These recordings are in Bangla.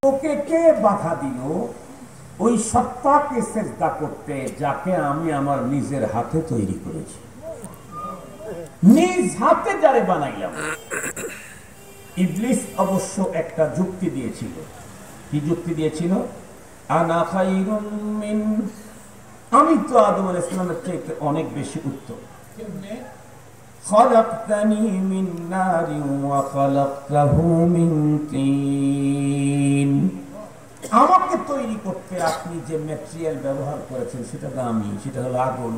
ওকে কে বাধা দিল ওই সত্তাকে সেজদা করতে যাকে আমি আমার নিজের হাতে তৈরি করেছি, নিজ হাতে যারে বানাইলাম। ইবলিস অবশ্য একটা যুক্তি দিয়েছিল। কি যুক্তি দিয়েছিল? আনা খায়রুম মিন, আমি তো আদম আলাইহিস সালামের চাইতে অনেক বেশি উত্তম। খলাকতানি মিন নারিন ওয়া খলাকতাহু মিন তিন, আমাকে তৈরি করতে আপনি যে ম্যাটেরিয়াল ব্যবহার করেছেন সেটা দামি, সেটা হলো আগুন।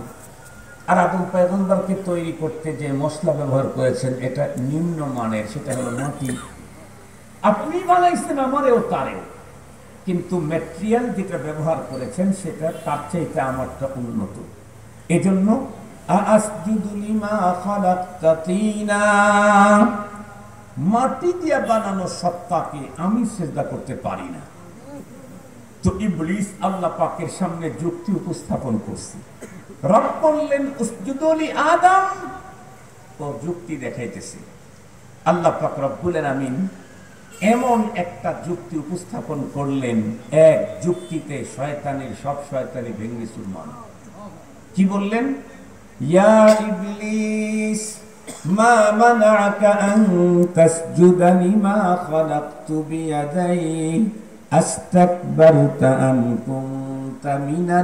আর আদম পয়গম্বরকে তৈরি করতে যে মশলা ব্যবহার করেছেন এটা নিম্নমানের, সেটা হলো মাটি। আপনি বানাইছেন আমারেও তারেও, কিন্তু ম্যাটেরিয়াল যেটা ব্যবহার করেছেন সেটা তার চাইতে আমারটা উন্নত। এজন্য আসজুদু লিমা খালাকতা তিনা, মাটি দিয়ে বানানো সত্তাকে আমি সিজদা করতে পারি না। তো ইবলিস আল্লাহ পাকের সামনে যুক্তি উপস্থাপন করছে। রব বললেন উসজুদু লি আদম, ও যুক্তি দেখাইতেছে। আল্লাহ পাক রব্বুল আলামিন এমন একটা যুক্তি উপস্থাপন করলেন, এক যুক্তিতে শয়তানের সব শয়তানি ভেঙে চুরমার। কি বললেন? ইয়া ইবলিস মা মানাআকা আন তাসজুদা লিমা খালাকতু বিয়াদাই আস্তাকবারতা আম কুনতা মিনাল